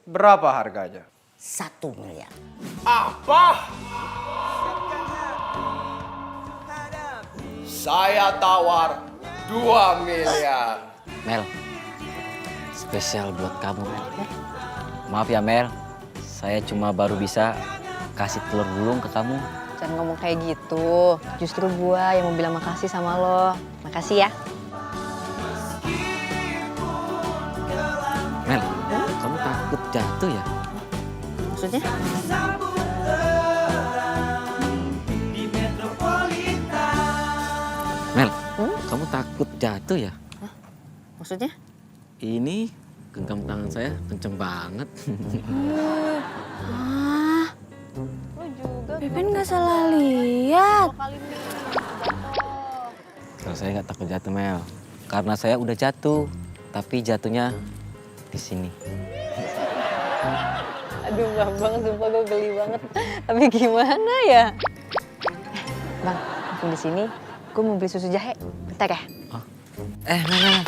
Berapa harganya? 1 miliar. Apa? Saya tawar 2 miliar. Mel, spesial buat kamu, Mel. Maaf ya, Mel. Saya cuma baru bisa kasih telur gulung ke kamu. Jangan ngomong kayak gitu. Justru gua yang mau bilang makasih sama lo. Makasih ya. Mel, kamu takut jatuh ya? Maksudnya? Mel, kamu takut jatuh ya? Maksudnya? Ini genggam tangan saya kenceng banget. Ah, Lo juga. Pipin nggak salah lihat. Kalau saya nggak takut jatuh, Mel. Karena saya udah jatuh, tapi jatuhnya di sini. Aduh bang, sumpah gue geli banget. Tapi gimana ya? Bang, mumpung di sini, gue mau beli susu jahe. Bentar ya? Mel.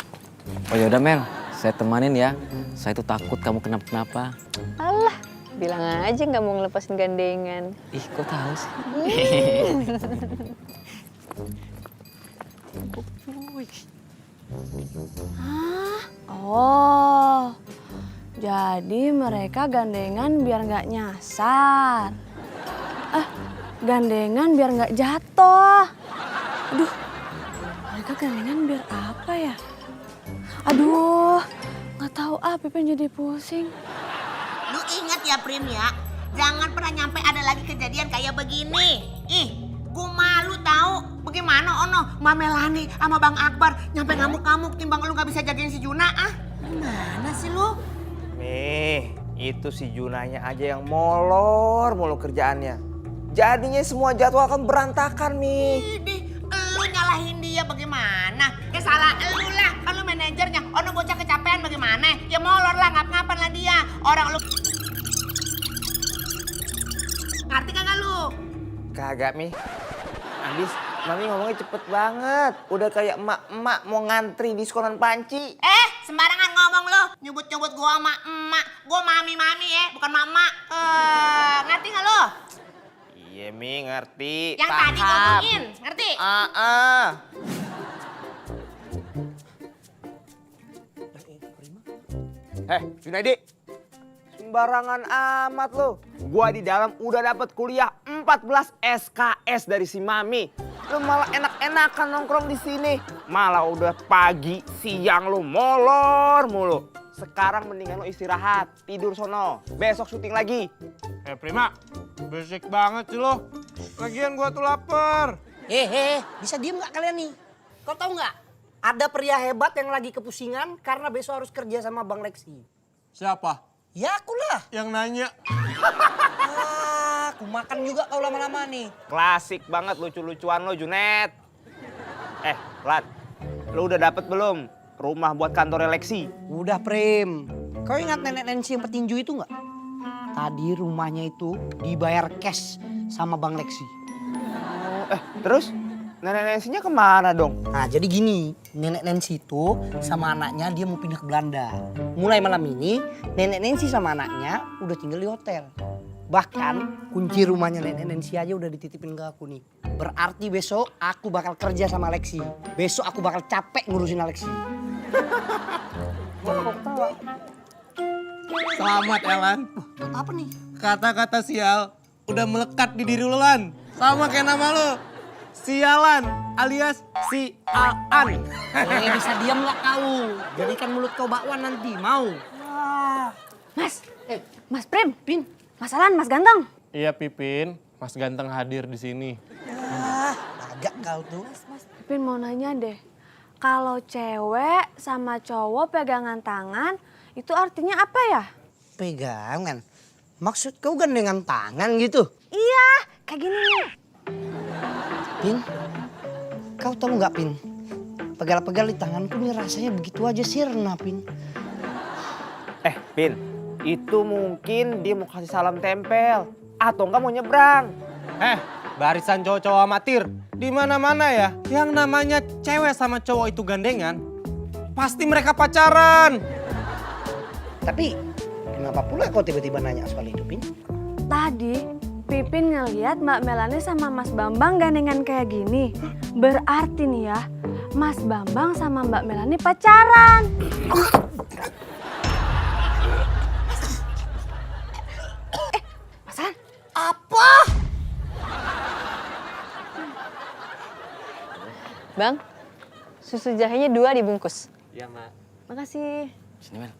Oh yaudah, Mel. Saya temanin ya. Saya tuh takut kamu kenapa-kenapa. Alah, bilang aja nggak mau ngelepasin gandengan. Ih, kok tahu sih? Oh, jadi mereka gandengan biar nggak nyasar. Gandengan biar nggak jatuh. Aduh, mereka gandengan biar apa ya? Aduh, nggak tahu Pipin jadi pusing. Lu ingat ya Prim ya, jangan pernah nyampe ada lagi kejadian kayak begini. Ih, gue malu tahu. Bagaimana Ono, Mbak Melani sama Bang Akbar nyampe ngamuk-ngamuk timbang lu gak bisa jagain si Juna ah? Gimana sih lu? Nih, itu si Junanya aja yang molor mulu kerjaannya. Jadinya semua jadwal akan berantakan, Mi. Idih, lu nyalahin dia bagaimana? Ya salah lu lah, kan lu manajernya. Ono bocah kecapean bagaimana? Ya molor lah, ngap-ngapan lah dia. Orang lu... Ngerti kagak lu? Kagak, Mi. Abis, Mami ngomongnya cepet banget. Udah kayak emak-emak mau ngantri diskonan panci. Sembarangan ngomong lo, nyebut-nyebut gua sama emak. Gua mami-mami ya, bukan mama. Ngerti gak lo? Iya, Mi, ngerti. Yang tadi gua ngomongin, ngerti? Junaidi. Sembarangan amat lo. Gua di dalam udah dapat kuliah 14 SKS dari si Mami. Lu malah enak-enakan nongkrong di sini. Malah udah pagi, siang lu molor mulu. Sekarang mendingan lo istirahat, tidur sono. Besok syuting lagi. Prima, berisik banget sih lo. Lagian gua tuh lapar. Bisa diem nggak kalian nih? Kau tahu nggak? Ada pria hebat yang lagi kepusingan karena besok harus kerja sama Bang Lexi. Siapa? Ya aku lah. Yang nanya. Aku makan juga kau lama-lama nih. Klasik banget lucu-lucuan lo, Junet. Lat, lu udah dapet belum rumah buat kantor Lexi? Udah Prim. Kau ingat nenek Nancy yang petinju itu nggak? Tadi rumahnya itu dibayar cash sama Bang Lexi. Terus nenek Nancy-nya kemana dong? Nah jadi gini, nenek Nancy itu sama anaknya dia mau pindah ke Belanda. Mulai malam ini nenek Nancy sama anaknya udah tinggal di hotel. Bahkan kunci rumahnya nenek Nancy aja udah dititipin ke aku nih. Berarti besok aku bakal kerja sama Alexi. Besok aku bakal capek ngurusin Alexi. Selamat Elan. Apa nih? Kata-kata sial udah melekat di diri lo Lan. Sama kayak nama lo. Sialan alias sialan. Bisa diam nggak kau? Jadikan mulut kau bakwan nanti, mau? Mas Prim, Mas Alan, Mas Ganteng. Iya Pipin, Mas Ganteng hadir di sini. Agak kau tuh. Pipin mau nanya deh. Kalau cewek sama cowok pegangan tangan, itu artinya apa ya? Pegangan? Maksud kau gandengan tangan gitu? Iya, kayak gini nih. Pin, kau tahu nggak Pin? Pegal-pegal di tanganku nih rasanya begitu aja sirna Pin. Pin, itu mungkin dia mau kasih salam tempel. Atau enggak mau nyebrang. Barisan cowok-cowok amatir. Di mana-mana ya, yang namanya cewek sama cowok itu gandengan, pasti mereka pacaran. Tapi Kenapa pula kau tiba-tiba nanya soal itu, Pin? Tadi Pipin ngeliat Mbak Melani sama Mas Bambang gandengan kayak gini. Berarti nih ya, Mas Bambang sama Mbak Melani pacaran. Masan? Apa? Bang, susu jahenya 2 dibungkus. Iya, Mak. Makasih. Sini, Mel.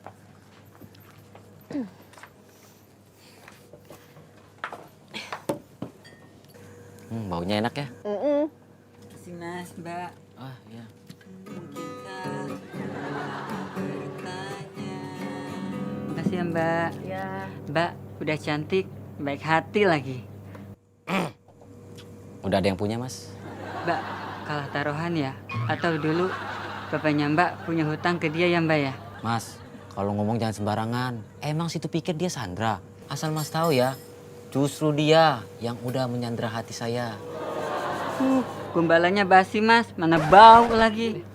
Baunya enak ya? Makasih Mas, Mbak. Ah, iya. Mungkinkah bertanya? Makasih ya Mbak. Ya. Mbak udah cantik, baik hati lagi. Udah ada yang punya, Mas? Mbak kalah taruhan ya? Atau dulu bapaknya Mbak punya hutang ke dia ya Mbak ya? Mas, kalau ngomong jangan sembarangan. Emang situ pikir dia Sandra. Asal Mas tahu ya, justru dia yang udah menyandra hati saya. Gombalannya basi Mas, mana bau lagi.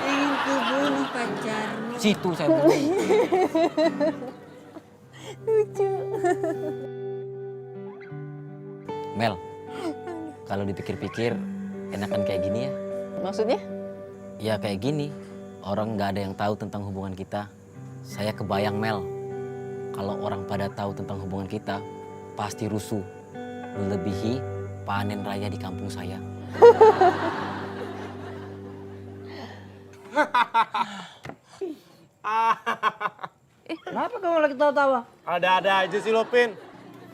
Ingin ku bunuh pacarmu. Situ saya bunuh. Mel, kalau dipikir-pikir enakan kayak gini ya. Maksudnya? Ya kayak gini, orang nggak ada yang tahu tentang hubungan kita. Saya kebayang Mel, kalau orang pada tahu tentang hubungan kita, pasti rusuh. Melebihi panen raya di kampung saya. Kenapa kamu lagi tawa-tawa? Ada-ada aja sih lo, Pin.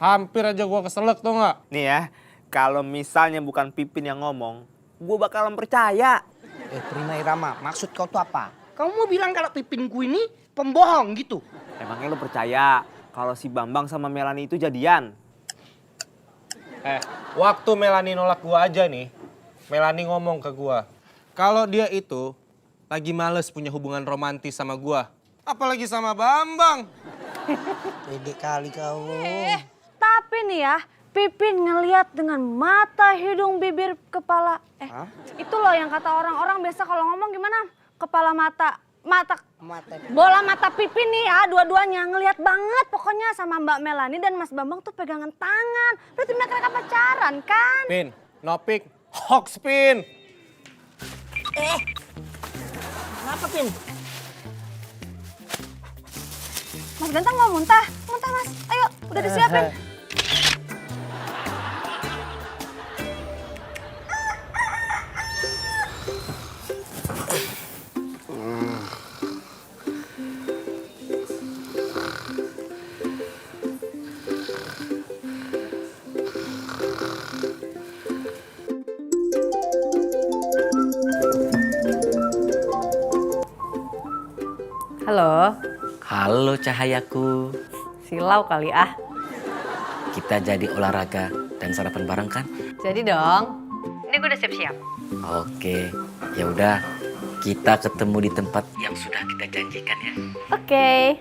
Hampir aja gua keselak tuh nggak? Nih ya, kalau misalnya bukan Pipin yang ngomong, gue bakalan percaya. Prima Irama, maksud kau tuh apa? Kamu mau bilang kalau Pipinku ini pembohong gitu? Emangnya lo percaya kalau si Bambang sama Melani itu jadian? Waktu Melani nolak gua aja nih, Melani ngomong ke gua, kalau dia itu lagi males punya hubungan romantis sama gua. Apalagi sama Bambang. Pede kali kau. Tapi nih ya, Pipin ngeliat dengan mata, hidung, bibir, kepala. Itu loh yang kata orang-orang biasa kalau ngomong gimana? Kepala mata, bola mata Pipin nih ya, dua-duanya ngeliat banget pokoknya sama Mbak Melani dan Mas Bambang tuh pegangan tangan. Berarti mereka pacaran kan? Pin, nopik, hoax Pin. Kenapa, Pin? Mas Ganteng mau muntah? Muntah Mas, ayo udah disiapin. Halo, Halo cahayaku, silau kali ah. kita jadi olahraga dan sarapan bareng kan? Jadi dong. Ini gue udah siap-siap. Oke, ya udah. Kita ketemu di tempat yang sudah kita janjikan ya. Oke.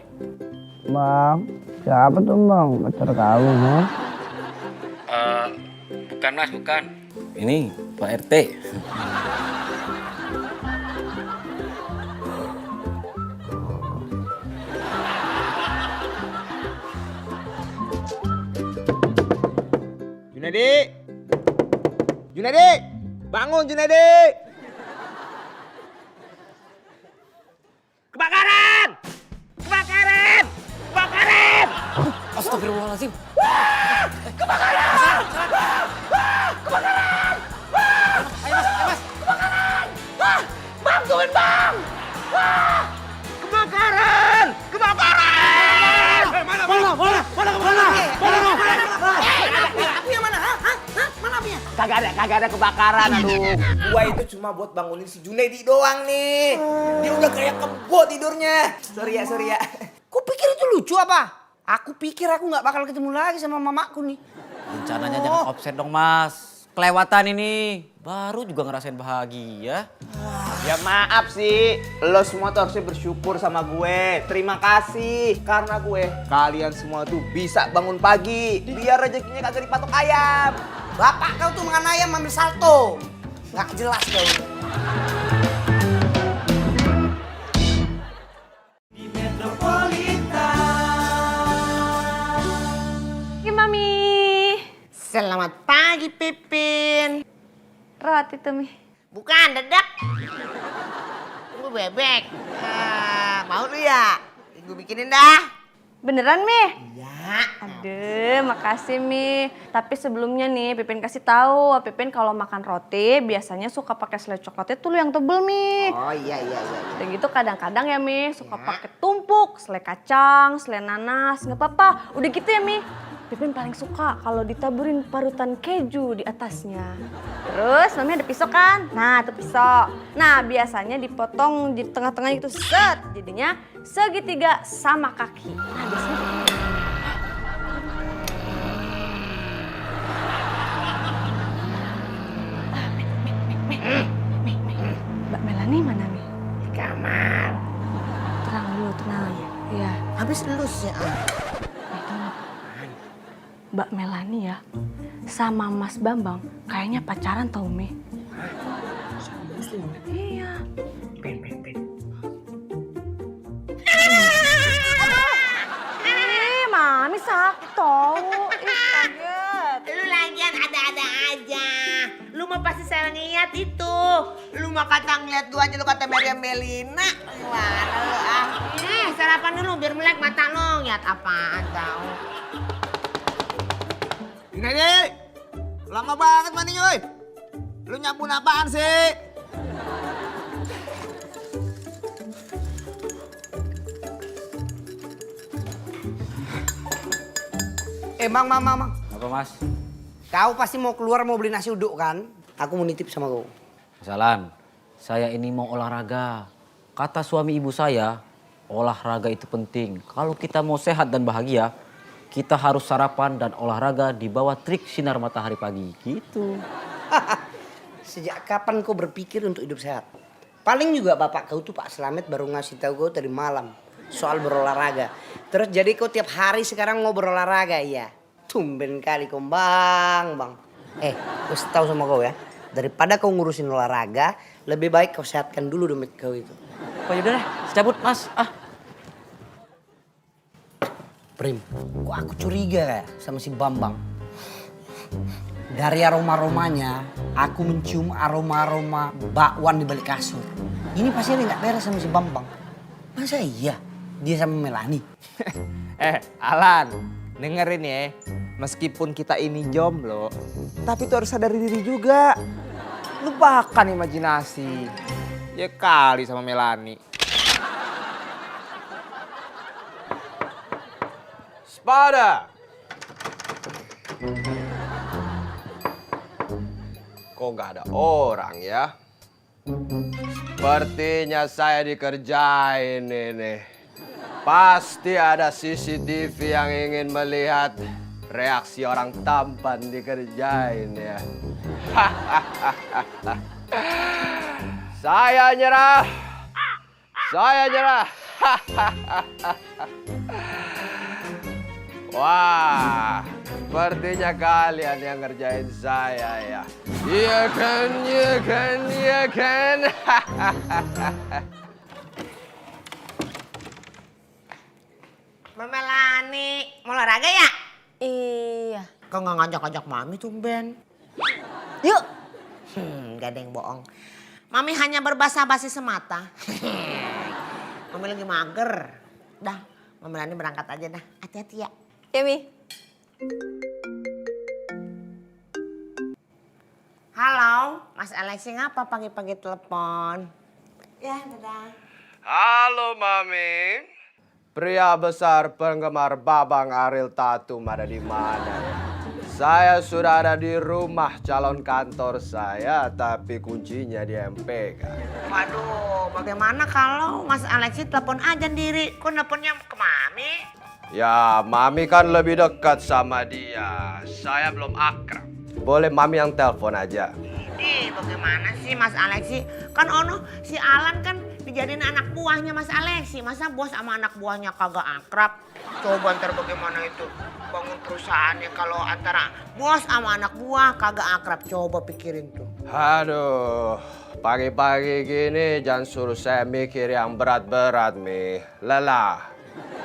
Bang, siapa tuh bang? Pacar kamu, Bang? Bukan Mas, bukan. Ini Pak RT. Junedi! Junedi! Bangun Junedi! Kebakaran! Kebakaran! Kebakaran! Astagfirullahaladzim. Bantuin bang! Kebakaran! Kebakaran! Kagak ada kebakaran, aduh. Gua itu cuma buat bangunin si Junedi doang nih. Dia udah kayak kebo tidurnya. Sorry ya. Kau pikir itu lucu apa? Aku pikir aku nggak bakal ketemu lagi sama mamaku nih. Rencananya jangan offset dong Mas. Kelewatan ini. Baru juga ngerasain bahagia. Ya maaf sih, lo semua tuh harusnya bersyukur sama gue. Terima kasih karena kalian semua tuh bisa bangun pagi. Biar rezekinya kagak dipatok ayam. Bapak kau tuh makan ayam ambil salto. Nggak jelas kau. Metropolitan lagi, Pipin? Roti tuh, Mi. Bukan, dedek. Tunggu bebek. Mau lu ya? Gue bikinin dah. Beneran, Mi? Ya. Aduh, makasih, Mi. Tapi sebelumnya nih, Pipin kasih tahu, Pipin kalau makan roti biasanya suka pakai selai coklatnya tuh yang tebel, Mi. Oh iya. Dan gitu kadang-kadang ya, Mi, suka pakai tumpuk, selai kacang, selai nanas, nggak apa-apa. Udah gitu ya, Mi. Pipin paling suka kalau ditaburin parutan keju di atasnya. Terus, Mami ada pisau kan? Nah, itu pisau. Nah, biasanya dipotong di tengah-tengahnya gitu, set. Jadinya segitiga sama kaki. Nah, biasanya Mbak Melani mana, Mi? Di kamar. Tenang dulu, tenang. Iya. Habis elus ya. Mbak Melani ya, sama Mas Bambang kayaknya pacaran tau, Mi. Iya. Mami sakit tau. Kaget. Lu lagian ada-ada aja. Lu mah pasti salah ngeliat itu. Lu mah kata ngeliat gua aja lu kata Meriam Melina. Gimana lu ah? Sarapan dulu biar melek mata lu. Ngeliat apaan tau. Ini, lama banget mandinya, woy. Lu nyampun apaan sih? Mang. Apa mas? Kau pasti mau keluar mau beli nasi uduk kan? Aku mau nitip sama kau. Salan, saya ini mau olahraga. Kata suami ibu saya, olahraga itu penting. Kalau kita mau sehat dan bahagia, kita harus sarapan dan olahraga di bawah terik sinar matahari pagi. Gitu. Sejak kapan kau berpikir untuk hidup sehat? Paling juga bapak kau tuh Pak Slamet baru ngasih tahu kau tadi malam soal berolahraga. Terus jadi kau tiap hari sekarang mau berolahraga ya? Tumben kali kau bang. Gue tahu sama kau ya. Daripada kau ngurusin olahraga, lebih baik kau sehatkan dulu dompet kau itu. Oh yaudah deh, cabut mas. Prim, kok aku curiga ya sama si Bambang. Dari aroma-aromanya, aku mencium aroma-aroma bakwan di balik kasur. Ini pasti ada nggak beres sama si Bambang. Masa iya dia sama Melani? Alan, dengerin ya. Meskipun kita ini jomblo, tapi tuh harus sadari diri juga. Lupakan imajinasi. Ya kali sama Melani. Spada. Kok nggak ada orang ya? Sepertinya saya dikerjain ini. Pasti ada CCTV yang ingin melihat reaksi orang tampan dikerjain ya. Saya nyerah. Saya nyerah. Wah, sepertinya kalian yang ngerjain saya ya. Iya kan, iya kan, iya kan. Mbak Melani, mau olahraga ya? Iya. Kok nggak ngajak-ngajak Mami tumben? Yuk. Gak ada yang bohong. Mami hanya berbasa-basi semata. Mami lagi mager. Dah, Mbak Melani berangkat aja dah. Hati-hati ya. Ya, Mi. Halo, Mas Alexi ngapa pagi-pagi telepon? Ya, dadah. Halo Mami. Pria besar penggemar Babang Ariel Tatum ada di mana ya? Saya sudah ada di rumah calon kantor saya, tapi kuncinya di MPK. Waduh, bagaimana kalau Mas Alexi telepon aja sendiri? Kok teleponnya ke Mami? Ya, Mami kan lebih dekat sama dia. Saya belum akrab. Boleh Mami yang telepon aja. Ih, bagaimana sih Mas Alexi? Kan ono si Alan kan dijadiin anak buahnya Mas Alexi. Masa bos sama anak buahnya kagak akrab? Coba ntar bagaimana itu bangun perusahaannya kalau antara bos sama anak buah kagak akrab. Coba pikirin tuh. Aduh, pagi-pagi gini jangan suruh saya mikir yang berat-berat, Mi. Lelah.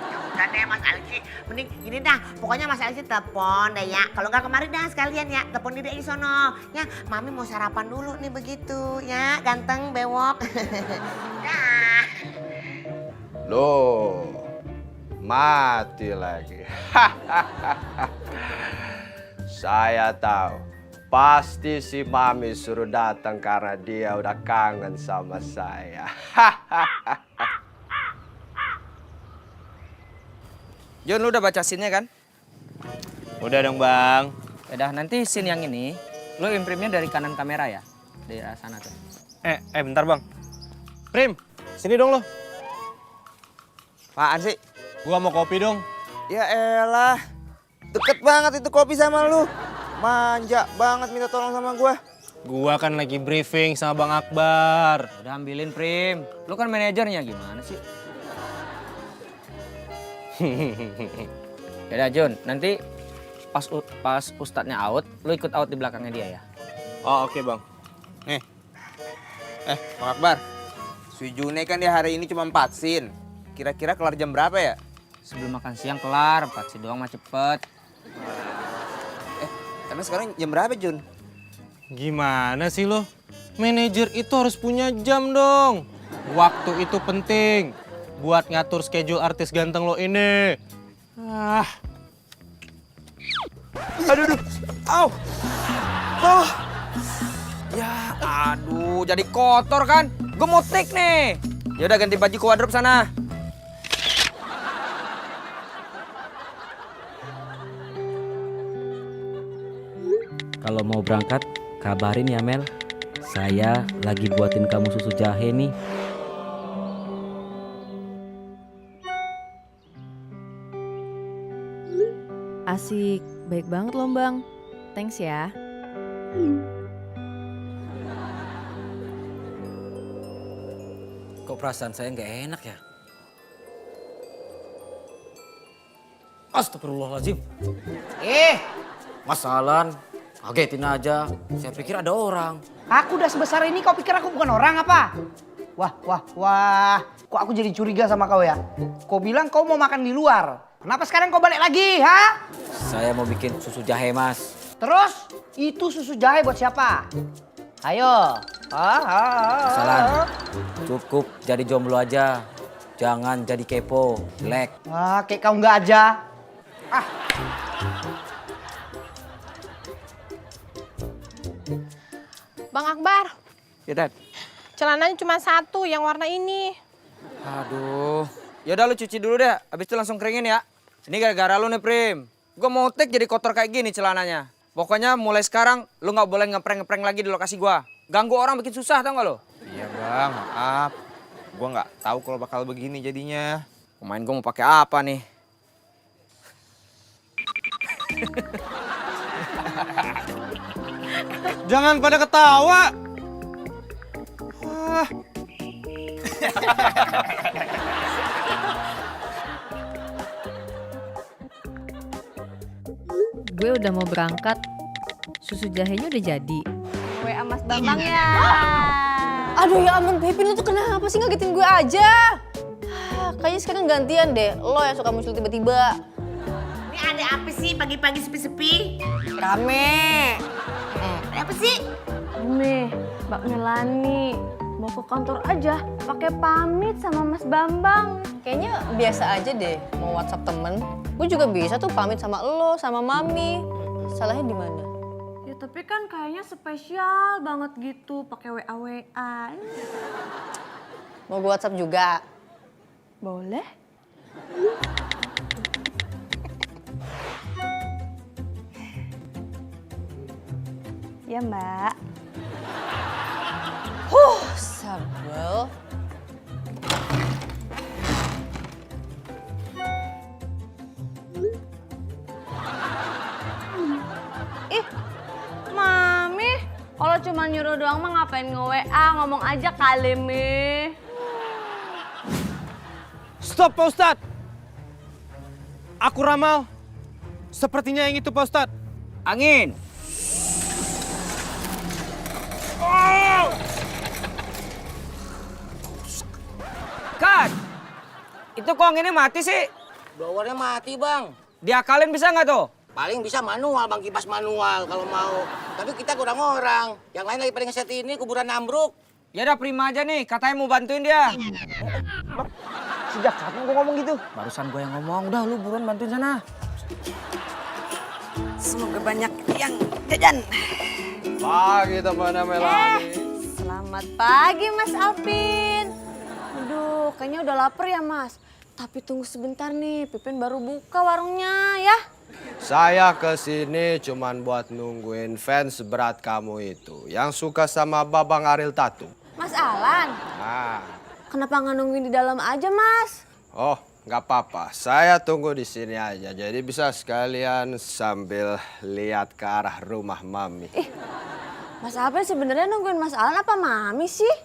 Ya udah deh Mas Alexi, Mending gini dah, pokoknya Mas Alexi telepon deh ya. Kalau nggak kemarin dah sekalian ya, telepon dia di sono. Ya, Mami mau sarapan dulu nih begitu ya, ganteng bewok. Ya. Loh, mati lagi. Saya tahu, pasti si Mami suruh datang karena dia udah kangen sama saya. Jun, lu udah baca scene-nya kan? Udah dong bang. Udah, nanti scene yang ini, lu imprime-nya dari kanan kamera ya. Dari sana tuh. Bentar bang. Prim, sini dong lo. Apaan sih? Gua mau kopi dong. Ya elah, deket banget itu kopi sama lu. Manja banget minta tolong sama gua. Gua kan lagi briefing sama Bang Akbar. Udah ambilin, Prim. Lu kan manajernya, gimana sih? Yaudah Jun, nanti pas Ustadznya out, lu ikut out di belakangnya dia ya. Oh oke bang. Nih. Bang Akbar. Si June kan dia hari ini cuma 4 scene. Kira-kira kelar jam berapa ya? Sebelum makan siang kelar, 4 scene doang mah cepet. Karena sekarang jam berapa Jun? Gimana sih lo? Manajer itu harus punya jam dong. Waktu itu penting buat ngatur schedule artis ganteng lo ini. Aduh. Au. Oh. Ya aduh, jadi kotor kan? Gue mau take nih. Yaudah ganti baju ke wardrobe sana. Kalau mau berangkat, kabarin ya Mel. Saya lagi buatin kamu susu jahe nih. Asik, baik banget loh Bang. Thanks ya. Kok perasaan saya nggak enak ya? Astagfirullahaladzim. Mas Alan, kagetin aja. Saya pikir ada orang. Aku udah sebesar ini, kau pikir aku bukan orang apa? Wah. Kok aku jadi curiga sama kau ya? Kau bilang kau mau makan di luar. Kenapa sekarang kau balik lagi, ha? Saya mau bikin susu jahe, Mas. Terus, itu susu jahe buat siapa? Ayo. Mas Alan, cukup jadi jomblo aja. Jangan jadi kepo, jelek. Kayak kau nggak aja. Bang Akbar, Ya Dad. celananya cuma satu yang warna ini. Aduh. Yaudah lu cuci dulu deh, abis itu langsung keringin ya. Ini gara-gara lu nih Prim. Gue mau take jadi kotor kayak gini celananya. Pokoknya mulai sekarang lu nggak boleh ngepreng-ngepreng lagi di lokasi gua. Ganggu orang bikin susah, tau gak lo? Iya bang, maaf. Gua nggak tahu kalau bakal begini jadinya. Pemain gue mau pakai apa nih? Jangan pada ketawa. Gue udah mau berangkat. Susu jahenya udah jadi. WA Mas Bambang ya. Aduh ya ampun Pipin, lu tuh kenapa sih ngagetin gue aja? Kayaknya sekarang gantian deh, lo yang suka muncul tiba-tiba. Ini ada apa sih pagi-pagi sepi-sepi? Rame. Ada apa sih? Nih, Mbak Melani mau ke kantor aja pakai pamit sama Mas Bambang. Kayaknya biasa aja deh mau WhatsApp temen. Gue juga bisa tuh pamit sama lo, sama Mami. Salahnya di mana? Ya tapi kan kayaknya spesial banget gitu pakai WA. Mau gue WhatsApp juga? Boleh? Ya Mbak. Sabel. Ih, Mami, kalau cuma nyuruh doang mah ngapain nge-WA, ngomong aja kali, Mi. Stop Pak Ustadz. Aku ramal. Sepertinya yang itu Pak Ustadz. Angin. Kan, itu kok anginnya mati sih? Blowernya mati, Bang. Diakalin bisa nggak tuh? Paling bisa manual, Bang Kipas manual kalau mau. Tapi kita kurang orang. Yang lain lagi pada ngeset ini kuburan ambruk. Ya udah Prima aja nih, katanya mau bantuin dia. Sejak kapan gue ngomong gitu? Barusan gue yang ngomong, udah lu buruan bantuin sana. Semoga banyak yang jajan. Pagi temannya Melani. Selamat pagi Mas Alvin. Aduh, kayaknya udah lapar ya Mas. Tapi tunggu sebentar nih, Pipin baru buka warungnya ya. Saya kesini cuman buat nungguin fans berat kamu itu. Yang suka sama Babang Ariel Tatum. Mas Alan, Nah, kenapa nggak nungguin di dalam aja Mas? oh nggak apa-apa. Saya tunggu di sini aja. Jadi bisa sekalian sambil lihat ke arah rumah Mami. Mas Alvin sebenarnya nungguin Mas Alan apa Mami sih?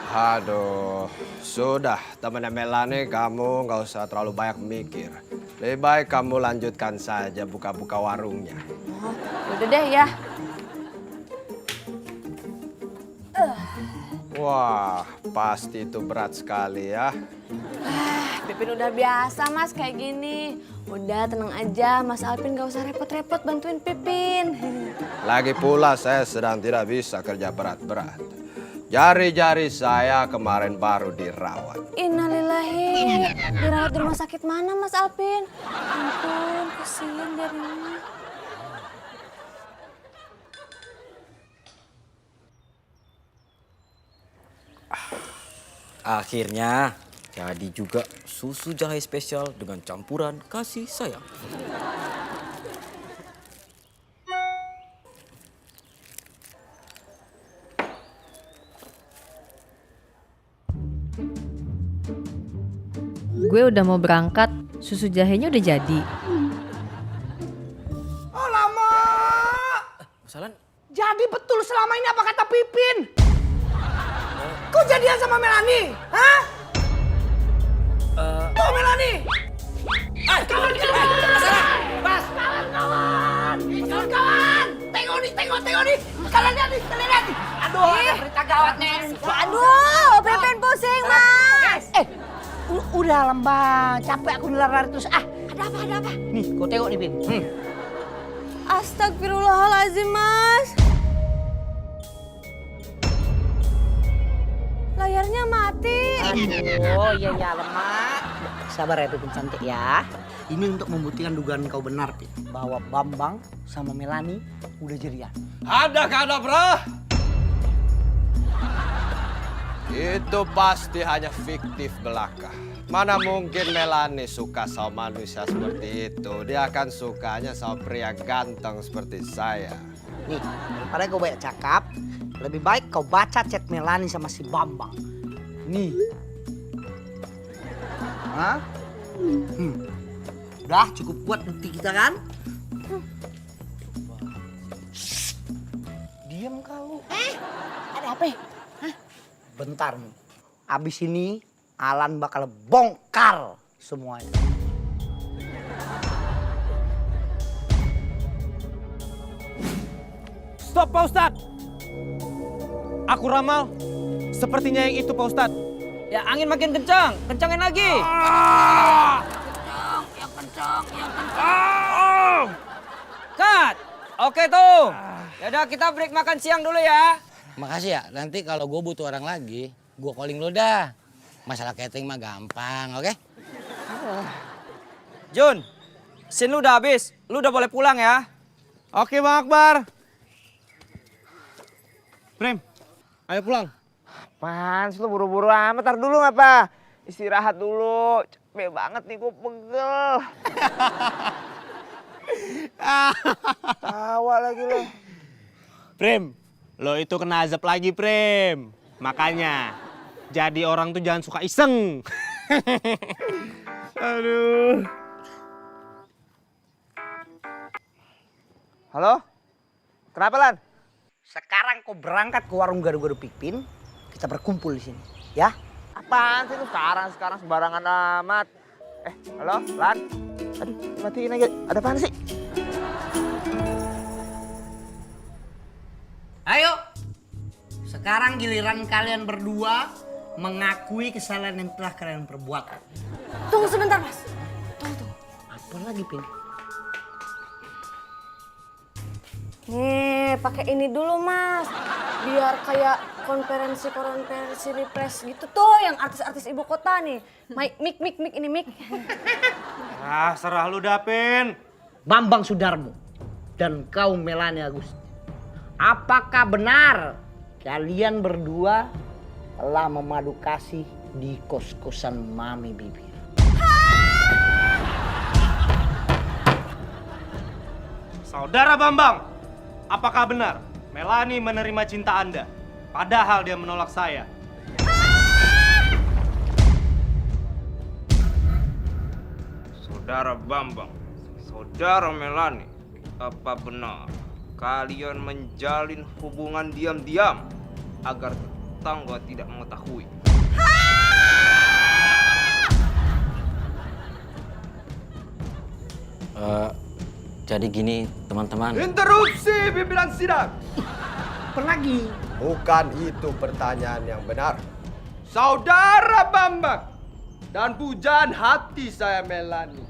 Aduh, sudah temannya Melani, kamu nggak usah terlalu banyak mikir. Lebih baik kamu lanjutkan saja buka-buka warungnya. Oh, udah deh ya. Wah, pasti itu berat sekali ya. Pipin udah biasa Mas kayak gini. Udah tenang aja, Mas Alvin gak usah repot-repot bantuin Pipin. Lagi pula saya sedang tidak bisa kerja berat-berat. Jari-jari saya kemarin baru dirawat. Innalillahi. Dirawat di rumah sakit mana Mas Alvin? Ampun, kasihan dia Rima. Akhirnya jadi juga susu jahe spesial dengan campuran kasih sayang. Gue udah mau berangkat, susu jahenya udah jadi. Oh lama. Masalah? Jadi betul selama ini apa kata Pipin? Kau jadian sama Melani? Hah? Tuh Melani! Kawan-kawan! Mas! Kawan-kawan! Kawan-kawan! Tengok nih! Kalian lihat nih! Aduh, ada berita gawat nih! Aduh, Pipin pusing Mas. Udah lembang, capek aku lari terus. Ada apa? Nih, kau tengok nih Pin. Astagfirullahaladzim Mas. Layarnya mati. Aduh, iya lemak. Sabar ya Pipin cantik ya. Ini untuk membuktikan dugaan kau benar Pin. Bahwa Bambang sama Melani udah jadian. Ada kadabra. Itu pasti hanya fiktif belaka. Mana mungkin Melani suka sama manusia seperti itu. Dia akan sukanya sama pria ganteng seperti saya. Nih, daripada kau banyak cakap, lebih baik kau baca chat Melani sama si Bambang. Nih. Hah? Udah cukup kuat bukti kita kan? Shh. Diam kau. Ada apa? Bentar nih. Abis ini Alan bakal bongkar semuanya. Stop Pak Ustadz. Aku ramal. Sepertinya yang itu Pak Ustadz. Ya angin makin kencang, kencangin lagi. Cut. Oke tuh. Yaudah kita break makan siang dulu ya. Makasih ya, nanti kalau gue butuh orang lagi, gue calling lo dah. Masalah catering mah gampang, oke? Jun, scene lu udah habis. Lu udah boleh pulang ya. Oke Bang Akbar. Prem, ayo pulang. Apaan sih lu buru-buru amat, tar dulu ngapa? Istirahat dulu, capek banget nih gue pegel. Tawa lagi lo. Prem, lo itu kena azab lagi Prem. Makanya, jadi orang tuh jangan suka iseng. Aduh. Halo? Kenapa Lan? Sekarang kau berangkat ke warung gado-gado Pipin, kita berkumpul di sini, ya? Apaan sih lu sekarang sembarangan amat. Halo Lan? Aduh, matiin lagi. Ada apaan sih? Ayo, sekarang giliran kalian berdua mengakui kesalahan yang telah kalian perbuat. Tunggu sebentar Mas. Tunggu. Apa lagi, Pin? Nih, pakai ini dulu, Mas. Biar kayak konferensi di press gitu tuh yang artis-artis ibu kota nih. Mik ini mik. Ah, serah lu Dapin. Bambang Sudarmo dan kau Melani Agusti. Apakah benar kalian berdua telah memadu kasih di kos-kosan Mami Bibir? Saudara Bambang, apakah benar Melani menerima cinta Anda? Padahal dia menolak saya. Saudara Bambang, saudara Melani, apa benar kalian menjalin hubungan diam-diam agar tetangga tidak mengetahui? Jadi gini teman-teman. Interupsi pimpinan sidang. Apa lagi? Bukan itu pertanyaan yang benar. Saudara Bambang dan pujaan hati saya Melani.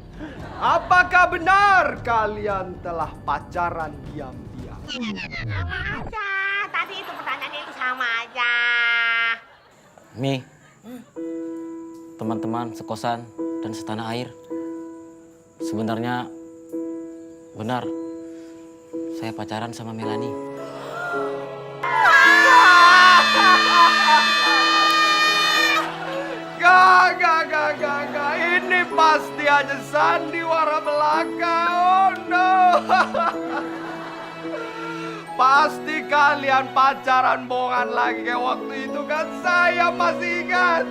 Apakah benar kalian telah pacaran diam-diam? Sama aja. Tadi itu pertanyaannya itu sama aja. Mi, teman-teman sekosan dan setanah air. Sebenarnya benar, saya pacaran sama Melani. Gak. Ini pasti aja sandiwara belaka. Oh no. Pasti kalian pacaran bohongan lagi kayak waktu itu kan. Saya masih ingat.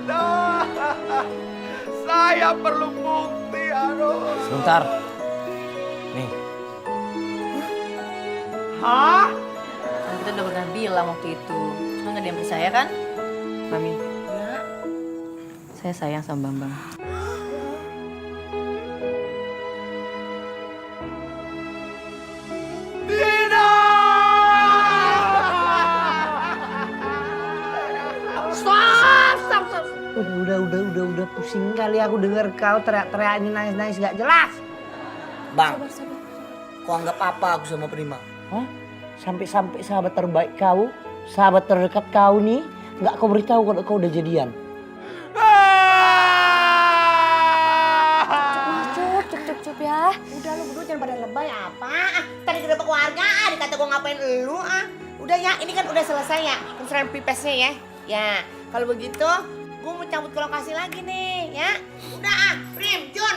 Saya perlu bukti. Aduh. Sebentar. Nih. Hah? Kan kita udah pernah bilang waktu itu. Cuma nggak ada yang percaya kan? Mami. Ya. Saya sayang sama Bambang. Udah pusing kali aku denger kau teriak-teriak ini nangis-nangis gak jelas. Bang, kau anggap apa aku sama Prima? Hah? Sampai-sampai sahabat terbaik kau, sahabat terdekat kau nih, gak kau beritahu kalau kau udah jadian. Cukup ya. Udah lu berdua jangan pada lebay apa? Tadi kedua keluarga, dikata gue ngapain lu ah? Udah ya, ini kan udah selesai ya pencerahan pipesnya ya. Ya, kalau begitu gue mau cabut ke lokasi lagi nih ya. Udah ah, Prim, Jun,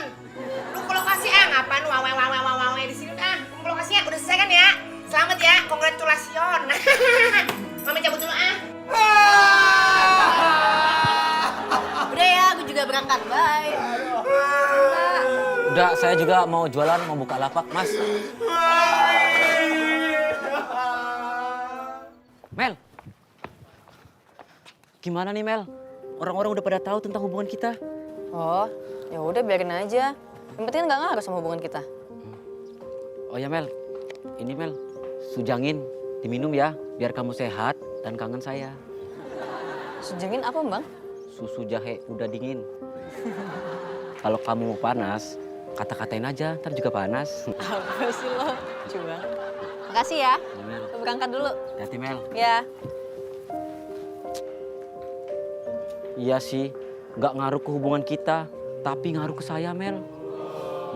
lu ke lokasi ngapain lu wawe di sini udah. Lu ke lokasi udah selesai kan ya? Selamat ya, congratulations. Mami cabut dulu ah. Udah ya, aku juga berangkat. Bye. Udah, saya juga mau jualan, mau buka lapak, Mas. Mel. Gimana nih, Mel? Orang-orang udah pada tahu tentang hubungan kita. Oh, ya udah biarin aja. Yang penting nggak ngaruh sama hubungan kita. Oh ya, Mel. Ini, Mel. Sujangin, diminum ya, biar kamu sehat dan kangen saya. Sujangin apa, Bang? Susu jahe udah dingin. Kalau kamu mau panas, kata-katain aja, ntar juga panas. Apa sih lo? Coba. Makasih ya. Ya, Mel. Aku berangkat dulu. Hati-hati, Mel. Ya. Iya sih, nggak ngaruh ke hubungan kita, tapi ngaruh ke saya, Mel.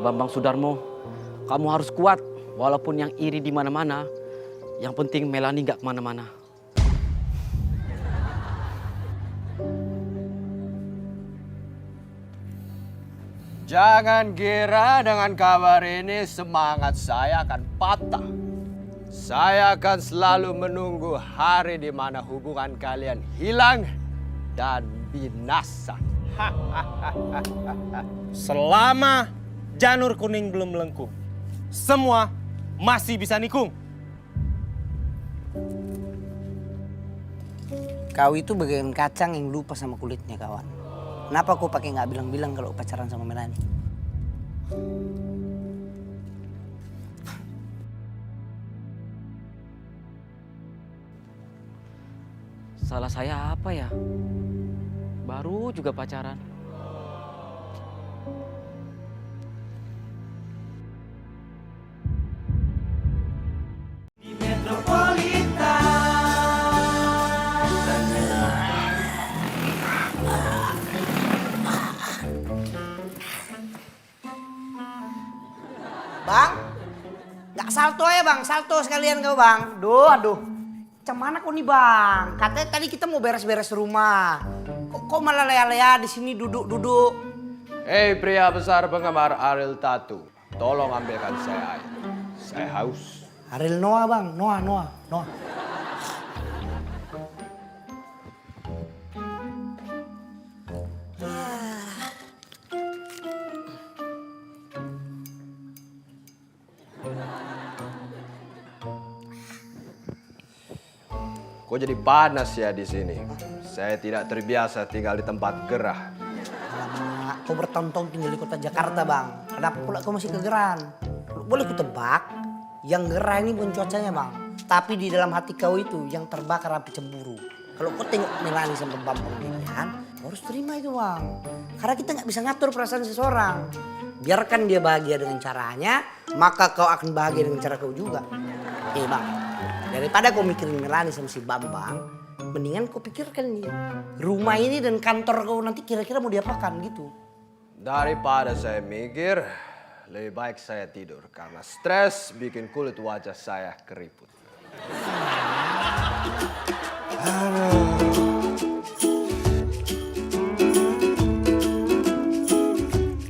Bambang Sudarmo, kamu harus kuat, walaupun yang iri di mana-mana. Yang penting Melani nggak kemana-mana. Jangan kira dengan kabar ini semangat saya akan patah. Saya akan selalu menunggu hari di mana hubungan kalian hilang dan binasa. Selama janur kuning belum melengkung, semua masih bisa nikung. Kau itu bagaikan kacang yang lupa sama kulitnya, kawan. Kenapa kau pakai nggak bilang-bilang kalau pacaran sama Melani? Salah saya apa ya? Baru juga pacaran. Bang, nggak salto ya bang, salto sekalian kau bang. Aduh. Macam mana kau nih bang? Katanya tadi kita mau beres-beres rumah. Kok malah lea-lea di sini duduk-duduk? Hei pria besar penggemar Ariel Tattoo, tolong ambilkan saya air. Saya haus. Ariel Noah bang, Noah. Kok jadi panas ya di sini? Saya tidak terbiasa tinggal di tempat gerah. Alamak, kau bertonton tinggal di kota Jakarta bang. Kenapa pula kau masih kegeran? Boleh ku tebak, yang gerah ini bukan cuacanya bang. Tapi di dalam hati kau itu yang terbakar api cemburu. Kalau kau tengok Melani sama Bambang Ginian, kau harus terima itu bang. Karena kita nggak bisa ngatur perasaan seseorang. Biarkan dia bahagia dengan caranya, maka kau akan bahagia dengan cara kau juga. Bang, daripada kau mikirin Melani sama si Bambang, mendingan kau pikirkan nih, rumah ini dan kantor kau nanti kira-kira mau diapakan gitu. Daripada saya mikir, lebih baik saya tidur. Karena stres bikin kulit wajah saya keriput.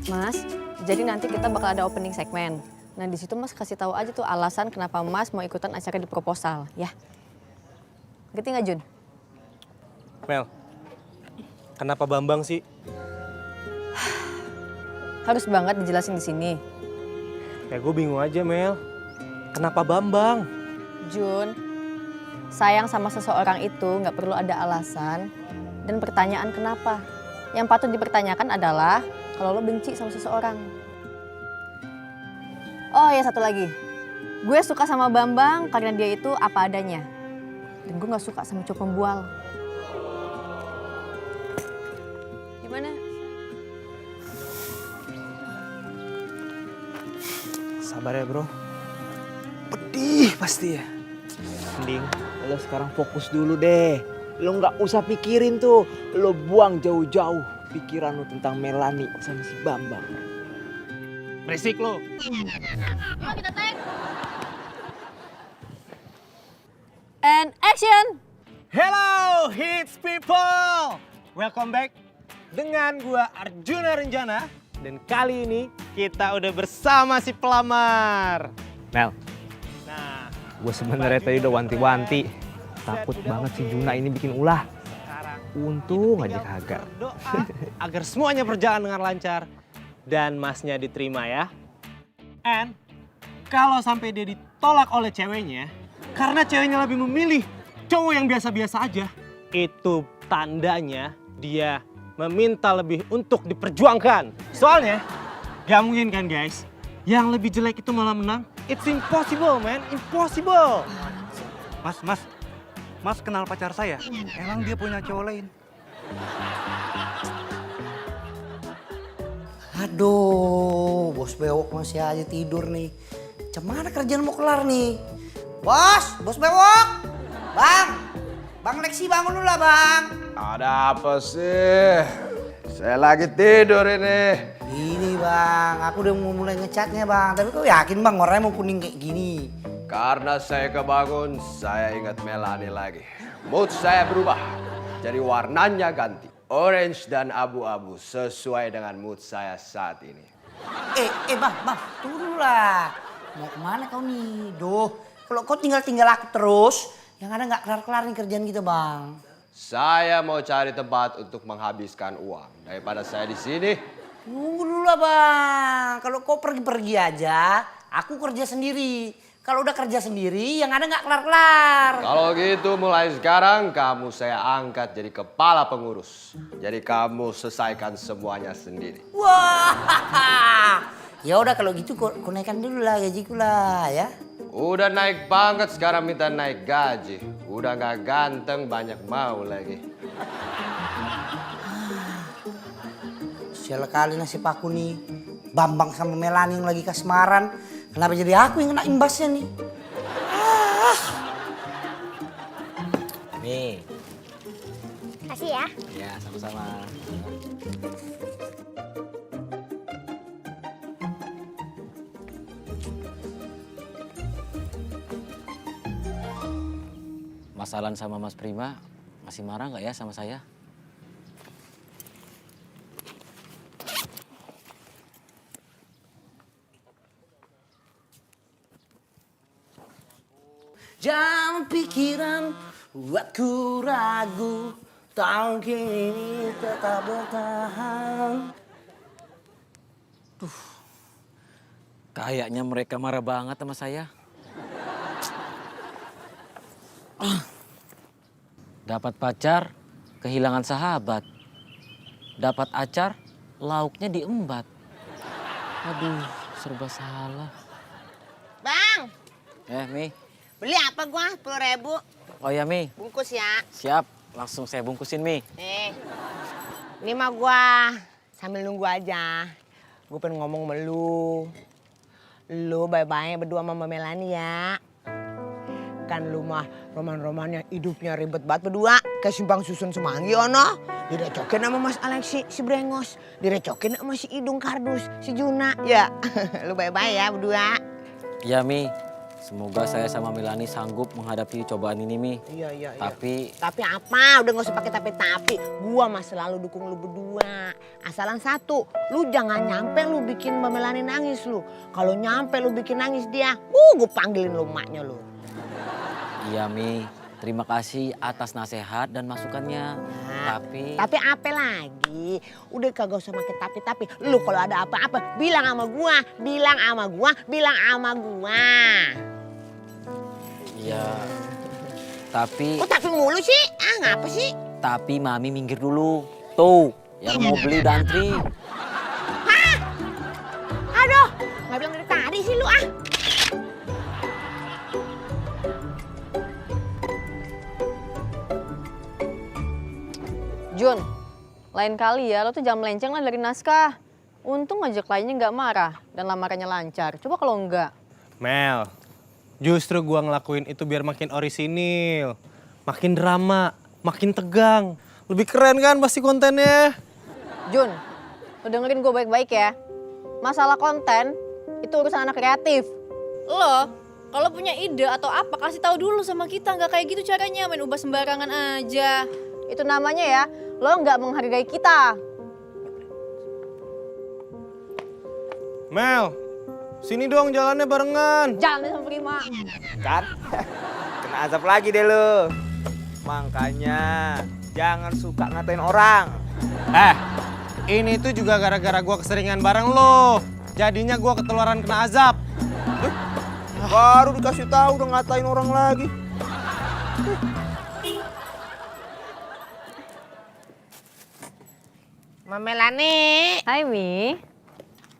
Mas, jadi nanti kita bakal ada opening segmen. Nah di situ Mas kasih tahu aja tuh alasan kenapa Mas mau ikutan acara di proposal, ya. Ngerti nggak Jun? Mel, kenapa Bambang sih? Harus banget dijelasin di sini. Ya gue bingung aja Mel, kenapa Bambang? Jun, sayang sama seseorang itu nggak perlu ada alasan dan pertanyaan kenapa. Yang patut dipertanyakan adalah kalau lo benci sama seseorang. Oh ya satu lagi, gue suka sama Bambang karena dia itu apa adanya. Dan gue gak suka sama cowok pembual. Gimana? Sabar ya bro. Pedih pasti ya. Mending lo sekarang fokus dulu deh. Lo nggak usah pikirin tuh. Lo buang jauh-jauh pikiran lo tentang Melani sama si Bambang. Berisik lo. And action! Hello hits people, welcome back dengan gua Arjuna Renjana dan kali ini kita udah bersama si pelamar. Mel, Nah, gue sebenarnya tadi udah wanti-wanti. Takut banget si Juna ini bikin ulah. sekarang Untung aja kita kagak. berdoa agar semuanya berjalan dengan lancar dan masnya diterima ya. And kalau sampai dia ditolak oleh ceweknya karena ceweknya lebih memilih cowok yang biasa-biasa aja, itu tandanya dia meminta lebih untuk diperjuangkan. Soalnya gak mungkin kan guys, yang lebih jelek itu malah menang. It's impossible man, impossible. Mas kenal pacar saya? Emang dia punya cowok lain? Aduh, bos bewok masih aja tidur nih. Cemana kerjaan mau kelar nih? Bos bewok! Bang Lexi bangun dulu lah bang. Ada apa sih? Saya lagi tidur ini. Ini bang, aku udah mau mulai ngecatnya bang. Tapi kau yakin bang warnanya mau kuning kayak gini? Karena saya kebangun, saya ingat Melani lagi. Mood saya berubah, jadi warnanya ganti. Orange dan abu-abu sesuai dengan mood saya saat ini. Bang, tunggu dulu lah. Mau kemana kau nih? Kalau kau tinggal aku terus, yang ada nggak kelar-kelar nih kerjaan kita bang. Saya mau cari tempat untuk menghabiskan uang. Daripada saya di sini. Tunggu dulu lah bang. Kalau kau pergi-pergi aja, aku kerja sendiri. Kalau udah kerja sendiri, yang ada nggak kelar-kelar. Kalau gitu mulai sekarang kamu saya angkat jadi kepala pengurus. Jadi kamu selesaikan semuanya sendiri. Wah, ya udah kalau gitu kau naikkan dulu lah gajiku lah ya. Udah naik banget sekarang minta naik gaji. Udah nggak ganteng banyak mau lagi. Sial kali nasib aku nih. Bambang sama Melani yang lagi kasmaran. Kenapa jadi aku yang kena imbasnya nih? Nih. Kasih ya. Ya, sama-sama. Mas Alan sama Mas Prima masih marah nggak ya sama saya? Jangan pikiran buatku ragu, tahun kini tetap bertahan. Kayaknya mereka marah banget sama saya. Dapat pacar, kehilangan sahabat. Dapat acar, lauknya diembat. Aduh, serba salah. Bang, Mi. beli apa gua? 10.000. Oh ya, Mi. Bungkus ya. Siap, langsung saya bungkusin, Mi. Ini mah gua sambil nunggu aja. Gue pengen ngomong sama lu. Lu bye-bye berdua sama Mbak Melani ya. Kan lu mah roman-romannya hidupnya ribet banget berdua. Kayak simpang susun semanggi ono. Direcokin sama Mas Alexi si Brengos. Direcokin sama si Idung Kardus, si Juna. Ya, lu bye-bye ya berdua. Ya, Mi. Semoga saya sama Melani sanggup menghadapi cobaan ini, Mi. Iya. Tapi Apa? Udah gak usah pakai tapi. Gua mah selalu dukung lu berdua. Asalan satu, lu jangan nyampe lu bikin Mbak Melani nangis lu. Kalau nyampe lu bikin nangis dia, gue panggilin lu emaknya lu. iya, Mi. Terima kasih atas nasihat dan masukannya. Tapi Tapi apa lagi? Udah kagak usah pakai tapi. Lu kalau ada apa-apa bilang sama gua. ya, tapi Kok tapi mulu sih? Ngapa sih? tapi Mami minggir dulu. Tuh, yang mau beli udah antri. Aduh, nggak bilang dari tadi sih lu Jun, lain kali ya lo tuh jangan melenceng lah dari naskah. Untung aja kliennya nggak marah dan lamarannya lancar. Coba kalau enggak. Mel, justru gua ngelakuin itu biar makin orisinil, makin drama, makin tegang. Lebih keren kan pasti kontennya. Jun, lo dengerin gue baik-baik ya. Masalah konten itu urusan anak kreatif. Lo kalau punya ide atau apa kasih tahu dulu sama kita. Nggak kayak gitu caranya main ubah sembarangan aja. Itu namanya ya, lo nggak menghargai kita. Mel, sini dong jalannya barengan. Jalan sama Prima. Kan? Kena azab lagi deh lu. Makanya jangan suka ngatain orang. Ini tuh juga gara-gara gua keseringan bareng lo. Jadinya gua ketularan kena azab. Baru dikasih tahu udah ngatain orang lagi. Mbak Melani. Hai Mi.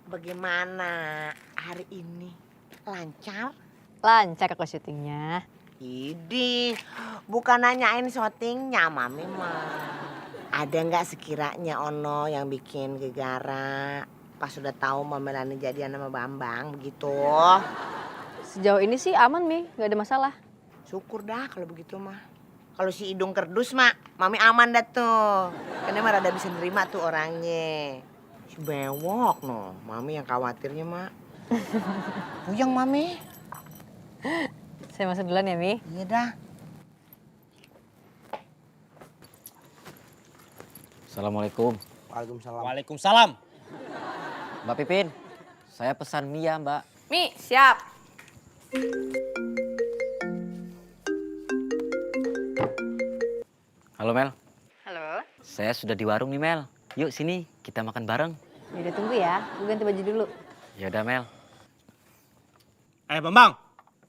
Bagaimana hari ini? Lancar? Lancar kok syutingnya. Idi, bukan nanyain syutingnya, Mami mah. Ada nggak sekiranya Ono yang bikin gegara pas udah tahu Mbak Melani jadian sama Bambang begitu? Sejauh ini sih aman Mi, nggak ada masalah. Syukur dah kalau begitu mah. Kalau si Idung Kerdus mah, Mami aman dah tuh. Karena mah rada bisa nerima tuh orangnya. Si bewok no, Mami yang khawatirnya mah. Puyeng Mami. Saya masuk duluan ya Mi. Iya dah. Assalamualaikum. Waalaikumsalam. Waalaikumsalam. Mbak Pipin, saya pesan mie ya, Mbak. Mi, siap. Halo, Mel. Halo. Saya sudah di warung nih, Mel. Yuk sini, kita makan bareng. Udah tunggu ya, gue ganti baju dulu. Yaudah, Mel. Bambang,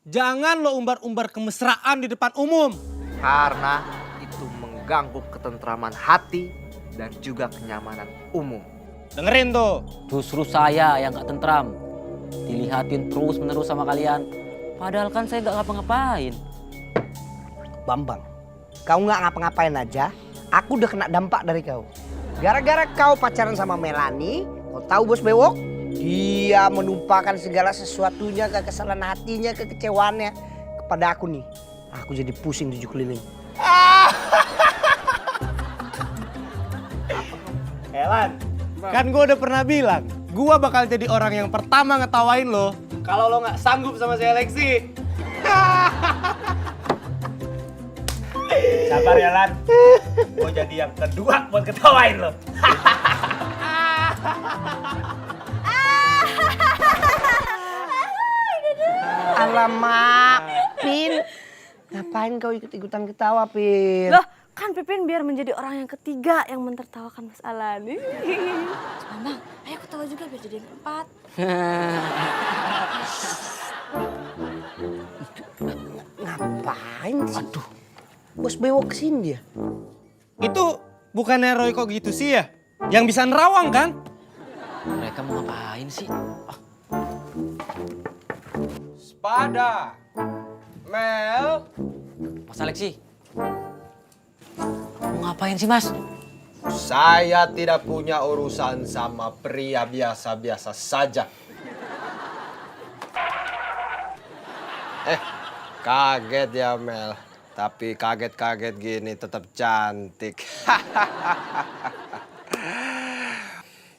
jangan lo umbar-umbar kemesraan di depan umum. Karena itu mengganggu ketentraman hati dan juga kenyamanan umum. Dengerin tuh. Justru saya yang gak tentram. Dilihatin terus-menerus sama kalian. Padahal kan saya gak ngapa-ngapain. Bambang, kau nggak ngapa-ngapain aja, aku udah kena dampak dari kau. Gara-gara kau pacaran sama Melani, kau tahu bos bewok? Dia menumpahkan segala sesuatunya, kekesalan hatinya, kekecewaannya kepada aku nih. Aku jadi pusing 7 keliling. Elan, kan gue udah pernah bilang, gue bakal jadi orang yang pertama ngetawain lo kalau lo nggak sanggup sama si Alexi. Sabar ya Lan. Gue jadi yang kedua buat ketawain lo. Alamak, Pin. Ngapain kau ikut-ikutan ketawa, Pin? Loh, kan Pipin biar menjadi orang yang ketiga yang mentertawakan Mas Alan. Mama, ayo ketawa juga biar jadi yang keempat. Ngapain sih? Aduh, bos bewok kesini dia. Itu bukannya Roy kok gitu sih ya? Yang bisa nerawang kan? Mereka mau ngapain sih? Spada. Mel. Mas Alexi. Mau ngapain sih Mas? Saya tidak punya urusan sama pria biasa-biasa saja. Kaget ya Mel. Tapi kaget-kaget gini tetap cantik.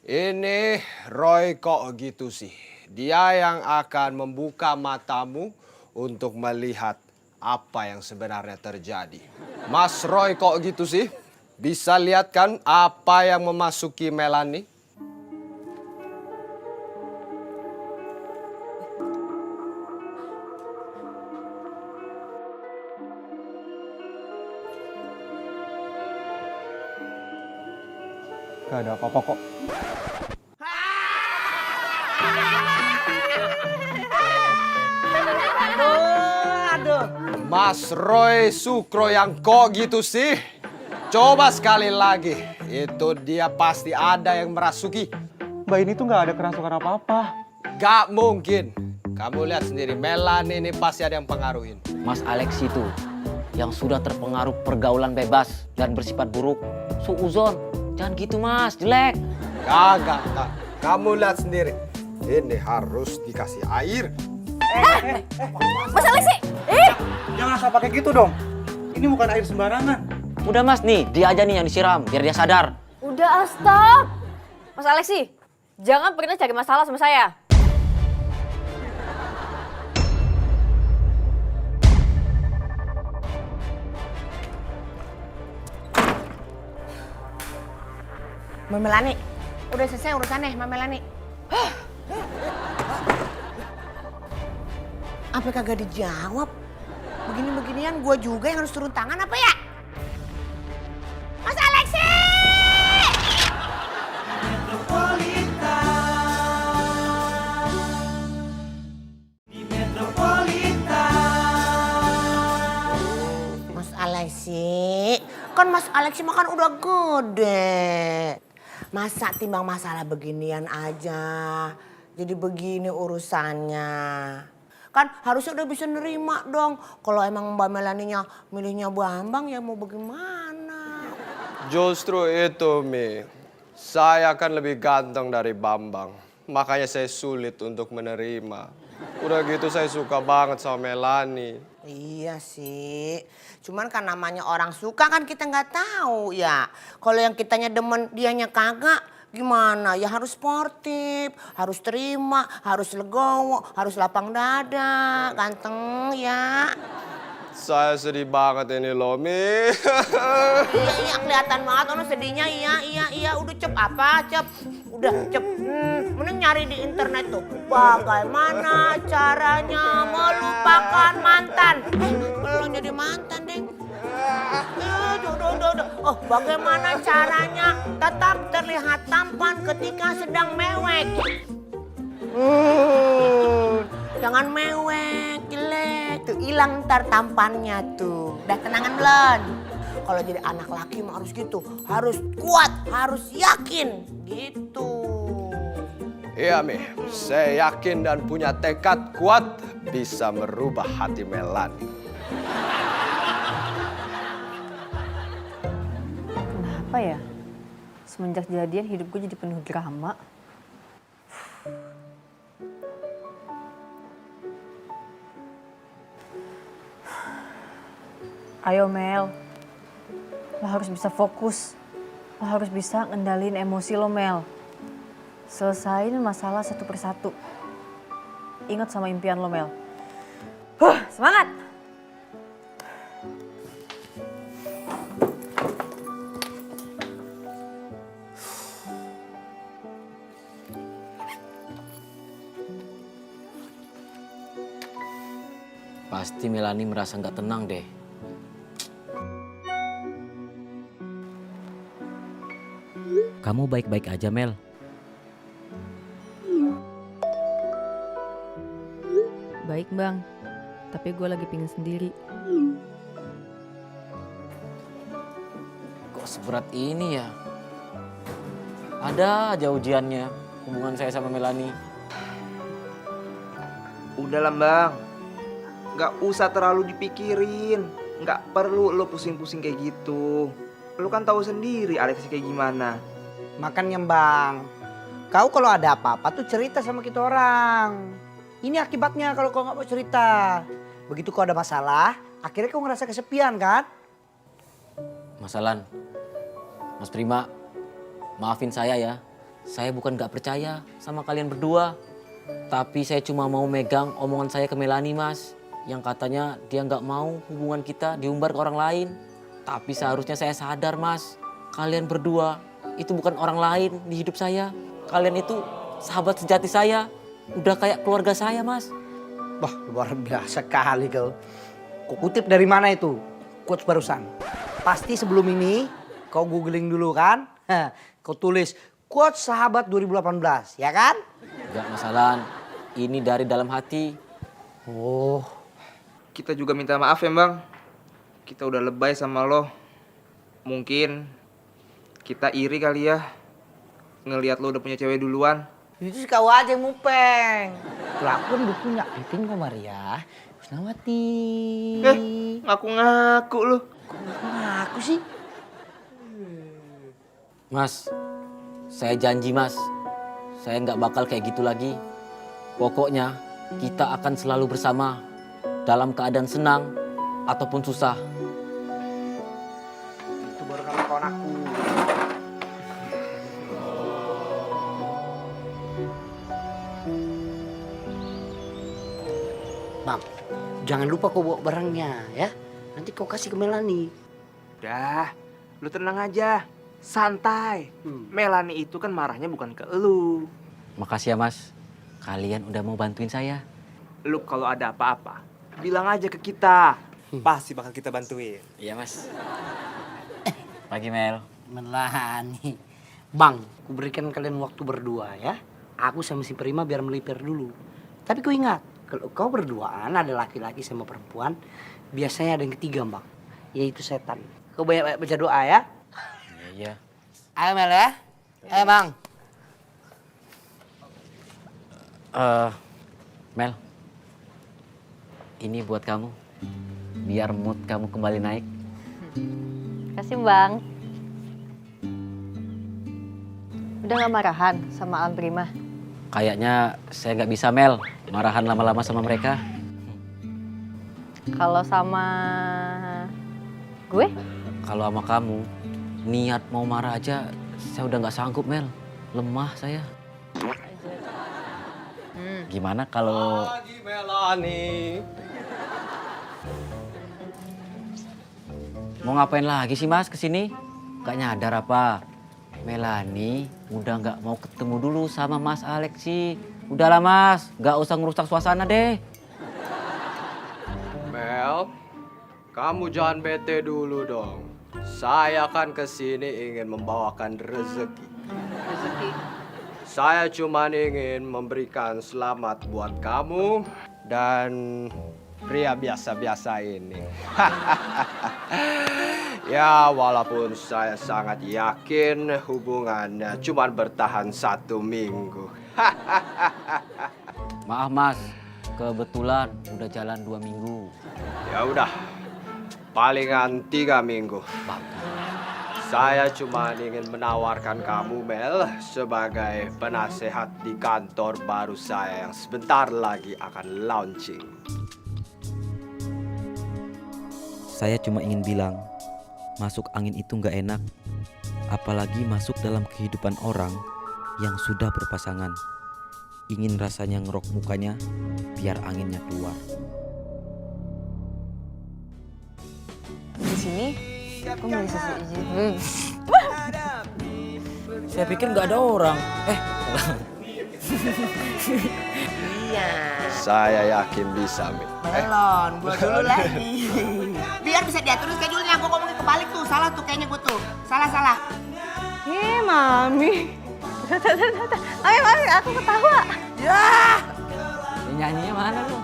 Ini Roy kok gitu sih. Dia yang akan membuka matamu untuk melihat apa yang sebenarnya terjadi. Mas Roy kok gitu sih? Bisa lihat kan apa yang memasuki Melanie? Gak ada apa-apa kok. Mas Roy Sukro yang kok gitu sih? Coba sekali lagi. Itu dia pasti ada yang merasuki. Mbak ini tuh gak ada kerasukan apa-apa. Gak mungkin. Kamu lihat sendiri, Melanie ini pasti ada yang pengaruhin. Mas Alex itu yang sudah terpengaruh pergaulan bebas dan bersifat buruk. Suuzon, jangan gitu Mas, jelek. Kagak, Kak. Kamu lihat sendiri. Ini harus dikasih air. Mas Alexi! Jangan asal pakai gitu dong. Ini bukan air sembarangan. Udah Mas, nih dia aja nih yang disiram biar dia sadar. Udah, stop! Mas Alexi, jangan pernah cari masalah sama saya. Mbak Melani, udah selesai urusannya, Mbak Melani. Apa kagak dijawab? Begini-beginian gue juga yang harus turun tangan apa ya? Mas Alexi! Mas Alexi, kan Mas Alexi makan udah gede. Masa timbang masalah beginian aja. Jadi begini urusannya. Kan harusnya udah bisa nerima dong. Kalau emang Mbak Melaninya milihnya Bambang ya mau bagaimana? Justru itu, Mi. Saya kan lebih ganteng dari Bambang. Makanya saya sulit untuk menerima. Udah gitu saya suka banget sama Melanie. Iya sih. Cuman kan namanya orang suka kan kita nggak tahu ya. Kalau yang kitanya demen dianya kagak gimana? Ya harus sportif, harus terima, harus legowo, harus lapang dada, ganteng ya. Saya sedih banget ini loh, Mi. Iya kelihatan banget ono sedihnya. Iya udah cep apa cep. Udah cep. Mending nyari di internet tuh. Bagaimana caranya melupakan mantan? Belum jadi mantan, Deng. Udah. Oh, bagaimana caranya tetap terlihat tampan ketika sedang mewek? Jangan mewek, jelek. Tuh hilang ntar tampannya tuh. Udah tenangan belum? Kalau jadi anak laki mah harus gitu. Harus kuat, harus yakin. Gitu. Iya, Mi. Saya yakin dan punya tekad kuat bisa merubah hati Melanie. Kenapa ya? Semenjak jadian hidup gue jadi penuh drama. Ayo Mel, lo harus bisa fokus. Lo harus bisa ngendalin emosi lo Mel. Selesain masalah satu persatu. Ingat sama impian lo Mel. Semangat! Pasti Melanie merasa nggak tenang deh. Kamu baik-baik aja, Mel? Baik bang, tapi gue lagi pingin sendiri. Kok seberat ini ya? Ada aja ujiannya hubungan saya sama Melanie. Udahlah bang, nggak usah terlalu dipikirin. Nggak perlu lo pusing-pusing kayak gitu. Lo kan tahu sendiri Alex kayak gimana. Makanya Bang, kau kalau ada apa-apa tuh cerita sama kita orang. Ini akibatnya kalau kau nggak mau cerita. Begitu kau ada masalah, akhirnya kau ngerasa kesepian kan? Mas Alan, Mas Prima, maafin saya ya. Saya bukan nggak percaya sama kalian berdua. Tapi saya cuma mau megang omongan saya ke Melanie, Mas. Yang katanya dia nggak mau hubungan kita diumbar ke orang lain. Tapi seharusnya saya sadar, Mas. Kalian berdua itu bukan orang lain di hidup saya. Kalian itu sahabat sejati saya. Udah kayak keluarga saya, Mas. Wah, luar biasa kali kau. Kau kutip dari mana itu? Quotes barusan. Pasti sebelum ini kau googling dulu kan? Kau tulis quotes sahabat 2018, ya kan? Enggak, Mas Alan. Ini dari dalam hati. Oh, Kita juga minta maaf ya bang. Kita udah lebay sama lo. Mungkin kita iri kali ya. Ngelihat lo udah punya cewek duluan. itu sih kau aja yang mupeng. Kalau aku kan udah punya Pipin kok Maria. Husnawati. Ngaku-ngaku lo. Aku sih. Mas, saya janji, Mas. Saya nggak bakal kayak gitu lagi. Pokoknya kita akan selalu bersama. Dalam keadaan senang ataupun susah. Itu baru nama kawan aku. Bang, jangan lupa kau bawa barangnya ya. Nanti kau kasih ke Melanie. Udah, lu tenang aja. Santai. Melanie itu kan marahnya bukan ke lu. Makasih ya, Mas. Kalian udah mau bantuin saya. Lu kalau ada apa-apa, bilang aja ke kita. Pasti bakal kita bantuin. Iya, Mas. Pagi, Mel. Melanie. Bang, aku berikan kalian waktu berdua ya. Aku sama si Prima biar melipir dulu. Tapi kau ingat, kalau kau berduaan ada laki-laki sama perempuan, biasanya ada yang ketiga bang, yaitu setan. Kau banyak-banyak baca doa ya. Iya. Ayo Mel ya. Ayo bang. Mel. Ini buat kamu. Biar mood kamu kembali naik. Kasih bang. Udah gak marahan sama Alan Prima? Kayaknya saya nggak bisa, Mel. Marahan lama-lama sama mereka. Kalau sama gue? Kalau sama kamu, niat mau marah aja, saya udah nggak sanggup, Mel. Lemah saya. Gimana kalau... Pagi Melanie. Mau ngapain lagi sih, Mas, kesini? Gak nyadar apa? Melanie udah nggak mau ketemu dulu sama Mas Alex sih. Udahlah, Mas. Nggak usah ngerusak suasana deh. Mel, kamu jangan bete dulu dong. Saya kan kesini ingin membawakan rezeki. Saya cuma ingin memberikan selamat buat kamu dan pria biasa-biasa ini. Ya, walaupun saya sangat yakin hubungannya cuma bertahan 1 minggu. Maaf, Mas. Kebetulan udah jalan 2 minggu. Ya udah, palingan 3 minggu. Saya cuma ingin menawarkan kamu, Mel, sebagai penasehat di kantor baru saya yang sebentar lagi akan launching. Saya cuma ingin bilang, masuk angin itu nggak enak. Apalagi masuk dalam kehidupan orang yang sudah berpasangan. Ingin rasanya ngerok mukanya biar anginnya keluar. Di sini aku mau dikasih izin. Saya pikir nggak ada orang. Iya. Saya yakin bisa, Mi. Belum, gue dulu lagi. Biar bisa diatur schedule-nya. Gue ngomongin kebalik tuh. Salah tuh kayaknya gue tuh. Salah. Ih, Mami. Mami, aku ketawa. Nyanyinya mana lu?